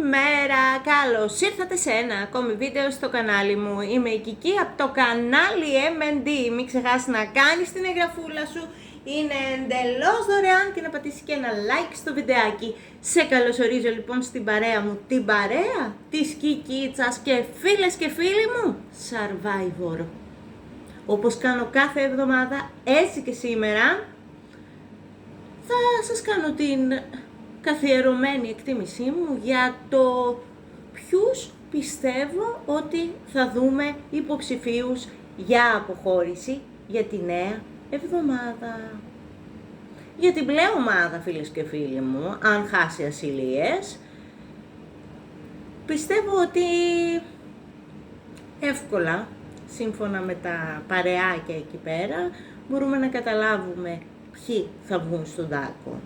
Καλημέρα, καλώς ήρθατε σε ένα ακόμη βίντεο στο κανάλι μου. Είμαι η Κική από το κανάλι M&D. Μην ξεχάσεις να κάνεις την εγγραφούλα σου, είναι εντελώς δωρεάν, και να πατήσεις και ένα like στο βιντεάκι. Σε καλωσορίζω λοιπόν στην παρέα μου, την παρέα της Κικίτσας και φίλες και φίλοι μου, Survivor. Όπως κάνω κάθε εβδομάδα, έτσι και σήμερα, θα σας κάνω την καθιερωμένη εκτίμησή μου για το ποιους πιστεύω ότι θα δούμε υποψηφίους για αποχώρηση για τη νέα εβδομάδα. Για την μπλε ομάδα, φίλες και φίλοι μου, αν χάσει ασυλίες, πιστεύω ότι εύκολα, σύμφωνα με τα παρεάκια εκεί πέρα, μπορούμε να καταλάβουμε ποιοι θα βγουν στον τάκο.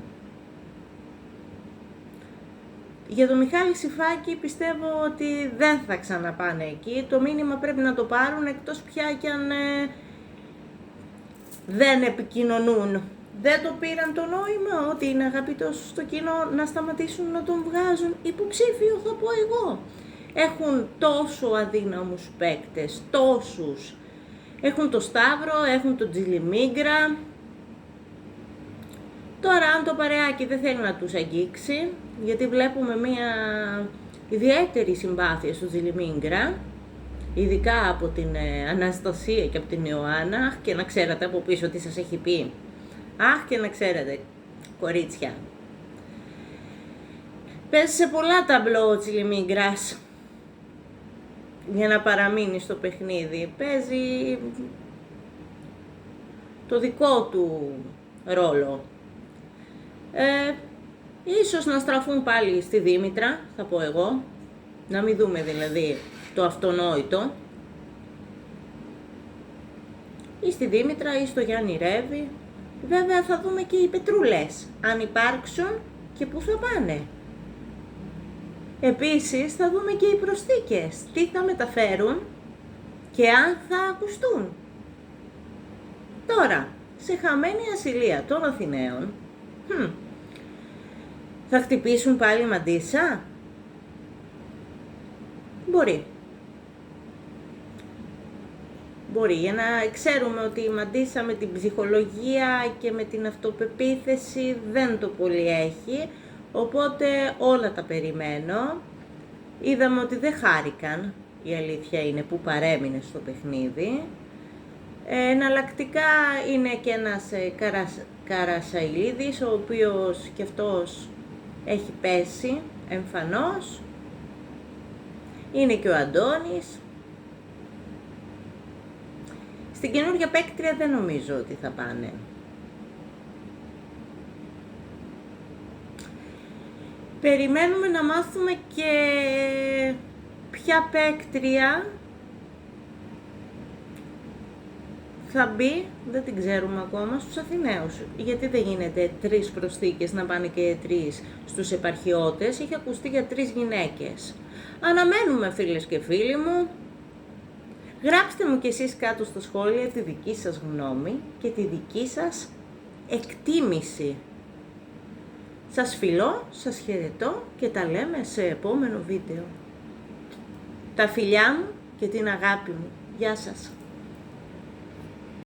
Για τον Μιχάλη Συφάκη πιστεύω ότι δεν θα ξαναπάνε εκεί. Το μήνυμα πρέπει να το πάρουν, εκτός πια κι αν δεν επικοινωνούν. Δεν το πήραν το νόημα ότι είναι αγαπητός στο κοινό, να σταματήσουν να τον βγάζουν υποψήφιο, θα πω εγώ. Έχουν τόσο αδύναμους παίκτες, τόσους. Έχουν το Σταύρο, έχουν το Τζιλιμίγκρα. Τώρα αν το παρεάκι δεν θέλει να τους αγγίξει, γιατί βλέπουμε μια ιδιαίτερη συμπάθεια στο Τζιλιμίγκρα, ειδικά από την Αναστασία και από την Ιωάννα. Αχ, και να ξέρετε από πίσω τι σας έχει πει. Αχ, και να ξέρετε, κορίτσια. Παίζει σε πολλά ταμπλό ο Τζιλιμίγκρας για να παραμείνει στο παιχνίδι. Παίζει το δικό του ρόλο. Ίσως να στραφούν πάλι στη Δήμητρα, θα πω εγώ, να μην δούμε δηλαδή το αυτονόητο, ή στη Δήμητρα ή στο Γιάννη Ρεύη. Βέβαια θα δούμε και οι πετρούλες, αν υπάρξουν και πού θα πάνε. Επίσης θα δούμε και οι προσθήκες, τι θα μεταφέρουν και αν θα ακουστούν. Τώρα, σε χαμένη ασυλία των Αθηναίων, θα χτυπήσουν πάλι Μαντίσα. Μπορεί. Μπορεί, για να ξέρουμε ότι η Μαντίσα με την ψυχολογία και με την αυτοπεποίθηση δεν το πολύ έχει, οπότε όλα τα περιμένω. Είδαμε ότι δεν χάρηκαν, η αλήθεια είναι, που παρέμεινε στο παιχνίδι. Εναλλακτικά είναι και ένας Καρασαηλίδης, ο οποίος και αυτός έχει πέσει εμφανώς. Είναι και ο Αντώνης. Στην καινούργια παίκτρια δεν νομίζω ότι θα πάνε. Περιμένουμε να μάθουμε και ποια παίκτρια θα μπει, δεν την ξέρουμε ακόμα, στους Αθηναίους. Γιατί δεν γίνεται 3 προσθήκες να πάνε και 3 στους επαρχιώτες, έχει ακουστεί για 3 γυναίκες. Αναμένουμε, φίλες και φίλοι μου. Γράψτε μου κι εσείς κάτω στα σχόλια τη δική σας γνώμη και τη δική σας εκτίμηση. Σας φιλώ, σας χαιρετώ και τα λέμε σε επόμενο βίντεο. Τα φιλιά μου και την αγάπη μου. Γεια σας.